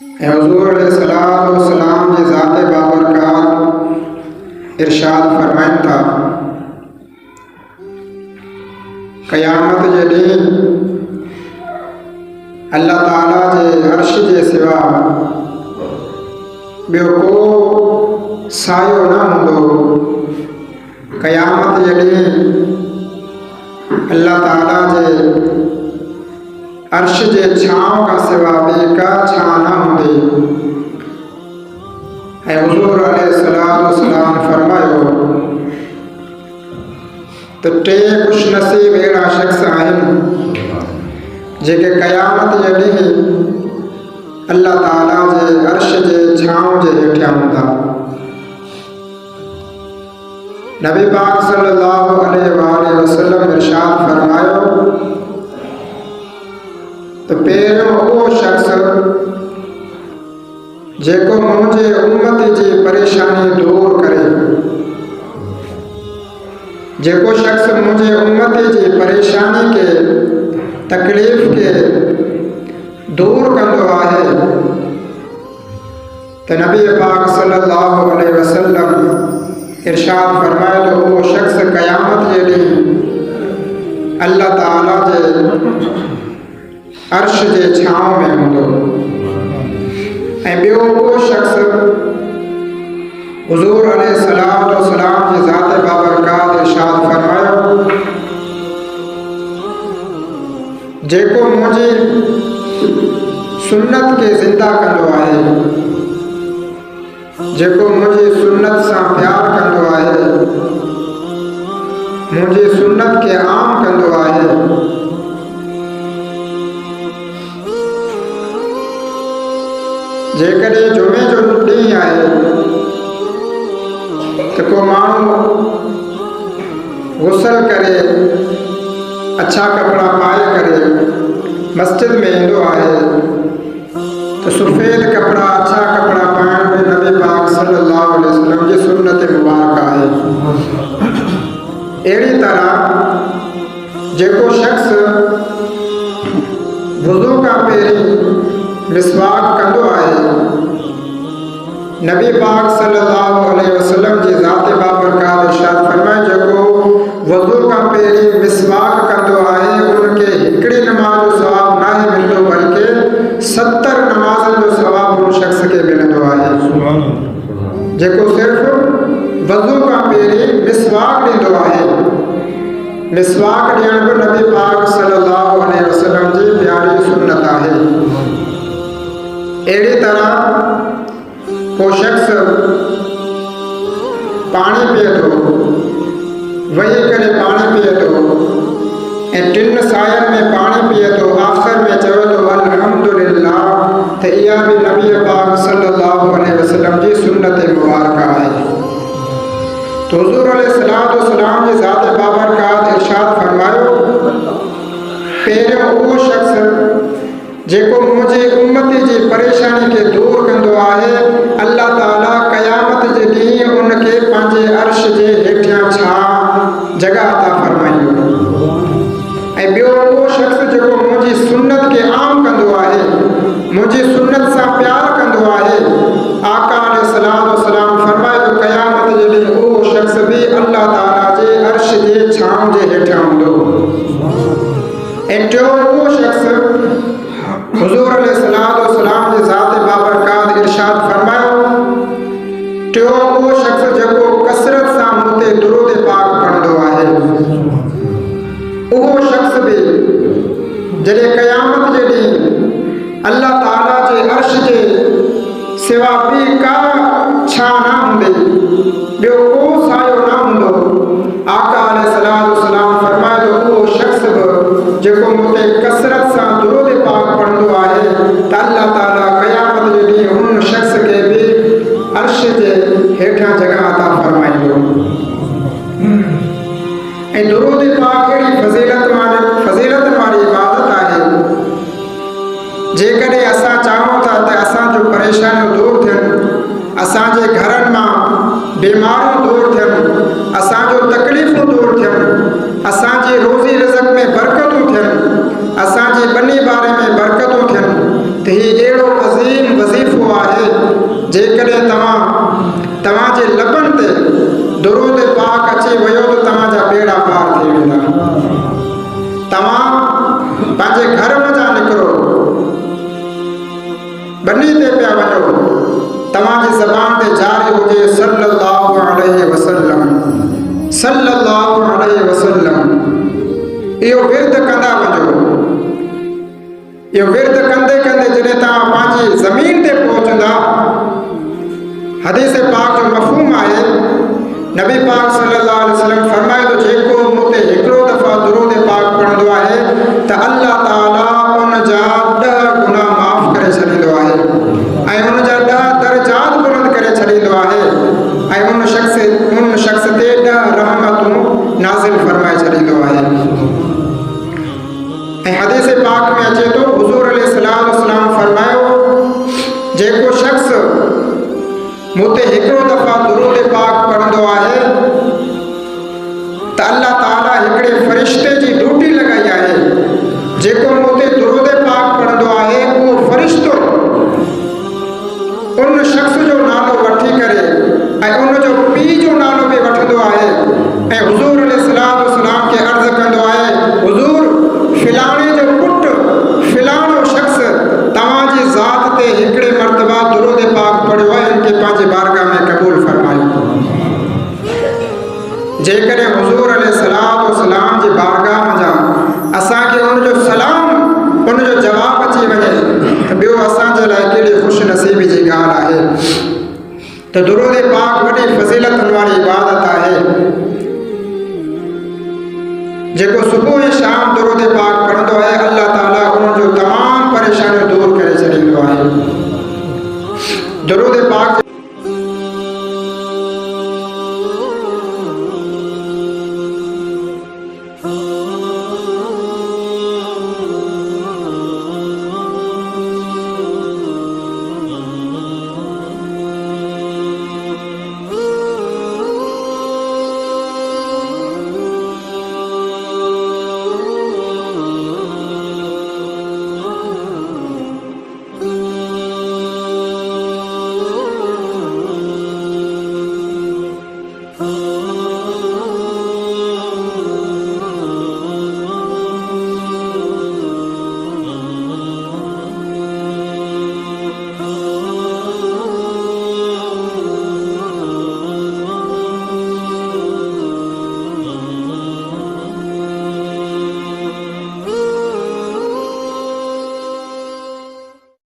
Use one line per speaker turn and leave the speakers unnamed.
हुज़ूर अलैहिस्सलाम जी ज़ात बाबरकात इरशाद फरमाइन था, क़यामत जे ॾींहुं अल्लाह ताला जे अर्श जे सिवा ॿियो को सायो न हूंदो। क़यामत जे ॾींहुं अल्लाह ताला जे अर्श जे छांव का सिवा ॿी का छां न हूंदी। ऐं हुज़ूर अलैहिस्सलाम फरमायो त टे खुशनसीब अहिड़ा शख़्स आहिनि जेके क़यामत जे ॾींहुं अल्लाह ताला जे अर्श जे छांव जे हेठियां हूंदा। नबी पाक सल्लल्लाहु अलैहि वसल्लम इरशाद फरमायो त पहिरियों उहो शख़्स जेको मुंहिंजे उम्मत जी परेशानी दूर करे, जेको शख़्स मुंहिंजे उम्मत जी परेशानी के तकलीफ़ के दूर कंदो आहे त नबी पाक सल्लल्लाहु अलैहि वसल्लम इरशाद फरमायो त उहो शख़्स क़यामत जे ॾींहुं अल्लाह ताला जे अर्श जे छांव में हूंदो। ऐं ॿियो उहो शख़्स हुज़ूर अलैहिस्सलाम जी ज़ात बाबरकात इरशाद फरमायो जेको मुंहिंजी सुन्नत के ज़िंदा कंदो आहे, जेको मुंहिंजी सुन्नत सां प्यार कंदो आहे, मुंहिंजी सुन्नत के आम कंदो आहे, जेकॾहिं जुमे जो ॾींहुं आहे त को माण्हू गुसल करे अच्छा कपिड़ा पाए करे मस्जिद में ईंदो आहे त सफ़ेद कपिड़ा अच्छा कपिड़ा पाइण में नबी पाक सल्लल्लाहु अलैहि वसल्लम जी सुन्नत मुबारक आहे। अहिड़ी तरह जेको शख़्स वुज़ू खां पहिरीं मिसवाक कंदो आहे, नबी पाक सल्लल्लाहु अलैहि वसल्लम जी ज़ात बाबरकात इरशाद फरमाए जेको वुज़ू खां पहिरीं मिसवाक कंदो आहे उनखे हिकिड़ी नमाज़ जो सवाब न ई मिलंदो बल्कि 70 नमाज़नि जो सवाब उन शख़्स खे मिलंदो आहे जेको सिर्फ़ वुज़ू खां पहिरीं मिसवाक ॾींदो आहे। मिसवाक ॾियण बि नबी पाक सल्लल्लाहु अलैहि वसल्लम जी प्यारी सुन्नत आहे। अहिड़ी तरह को शख़्स पाणी पीए थो, वेही करे पाणी पीए थो ऐं 3 सायनि में पाणी पीए थो, आख़िर में चवे थो अल्हम्दुलिल्लाह, त इहा बि नबी पाक सल्लल्लाहु अलैहि वसल्लम जी सुन्नत मुबारक आहे। तो हुज़ूर अलैहिस्सलाम जी ज़ात बाबरकात इरशाद फरमायो पहिरियों उहो शख़्स जेको मुंहिंजी उम्मत जी परेशानी के दूर कंदो आहे, अल्लाह ताला क़यामत जे ॾींहुं उनखे पंहिंजे अर्श जे हेठियां छा जॻह अता फरमाईंदो। ऐं ॿियो उहो शख़्स जेको मुंहिंजी सुन्नत खे आम कंदो आहे, मुंहिंजी सुन्नत सां प्यार कंदो आहे, आका अलैहिस्सलाम फरमाए थो क़यामत जे ॾींहुं उहो शख़्स बि अल्लाह ताला जे अर्श जे छांव जे हेठियां हूंदो। ऐं टियों उहो शख़्स हुज़ूर अलैहिस्सलाम जी ज़ात बाबरकात इरशाद फरमायो टियों उहो शख़्स जेको कसरत सां मूं ते दुरूद पाक पढ़ंदो आहे, उहो शख़्स बि जॾहिं क़यामत जे ॾींहुं अल्लाह ताला जे अर्श जे सिवा ॿी का छां न हूंदी, ॿियो को सायो न हूंदो। आका अलैहिस्सलाम फरमाए थो उहो शख़्स बि जेको मूं ते कसरत सां दुरूद पाक पढ़ंदो आहे त अल्लाह ताला क़यामत जे ॾींहुं उन शख़्स खे बि अर्श जे हेठियां जॻह अता फरमाईंदो। ऐं दुरूद पाक अहिड़ी फज़ीलत वारी इबादत आहे जेकॾहिं असां चाहियूं था त असांजूं परेशानियूं दूर थियनि, असांजे घरनि मां बीमारियूं दूर थियनि, असांजो तकलीफ़ूं दूर थियनि, असांजी रोज़ी रिज़्क़ में बरकतूं थियनि, असांजे ॿनी बारे में बरकतूं थियनि त हीउ अहिड़ो अज़ीम वज़ीफ़ो जेकॾहिं तव्हांजे लबनि ते दुरूद पाक अची वियो त तव्हांजा बेड़ा पार थी वेंदा। तव्हां पंहिंजे घर वञा निकिरो, बनी ते पिया वञो, तव्हांजी ज़बान ते जारी हुजे सल्लल्लाहु अलैहि वसल्लम, सल्लल्लाहु अलैहि वसल्लम। इहो विर्द कंदा वञो। इहो विर्द कंदे कंदे जॾहिं तव्हां पंहिंजी ज़मीन ते पहुचंदा, हदीस पाक जो मफ़हूम आहे, नबी पाक सल्लल्लाहु अलैहि वसल्लम फरमाए थो जेको मूं ते हिकिड़ो दफ़ा दुरूद पाक पढ़ंदो आहे त अल्लाह ताला उन जा 10 गुनाह माफ़ करे छॾींदो आहे ऐं उन जा 10 दर्जात बुलंद करे छॾींदो आहे ऐं उन शख़्स ते 10 रहमतूं नाज़िल फरमाए छॾींदो आहे। ऐं हदीस पाक में अचे थो हुज़ूर अलैहिस्सलाम फरमायो जेको शख़्स मूं ते हिकिड़ो दफ़ा दुरूद पाक पढ़ंदो आहे त अल्लाह ताला हिकिड़े फ़रिश्ते जी ड्यूटी लॻाई आहे। जेको मूं ते दुरूद पाक पढ़ंदो आहे उहो फ़रिश्तो उन शख़्स जो नालो वठी करे ऐं उन जो पीउ जो नालो बि वठंदो आहे ऐं हुज़ूर अलैहिस्सलाम खे अर्ज़ कंदो आहे हुज़ूर फिलाणे जो पुटु फिलाणो शख़्स तव्हांजी ज़ात ते हिकिड़े मर्तबा दुरूद पाक पढ़ियो आहे, इनखे पंहिंजे बारगाह में क़बूल फरमायो। जेकॾहिं हुज़ूर अलैहिस्सलाम जी बारगाह वञा असांखे उनजो सलाम उनजो जवाबु अची वञे त ॿियो असांजे लाइ कहिड़ी ख़ुशि नसीबी जी ॻाल्हि आहे। त दुरूद पाक वॾी फज़ीलतुनि वारी इबादत आहे। जेको सुबुह ऐं शाम दुरूद पाक पढ़ंदो आहे अल्लाह ताला उनजो तमामु परेशानियूं दूर करे छॾींदो आहे। दुरूद पाक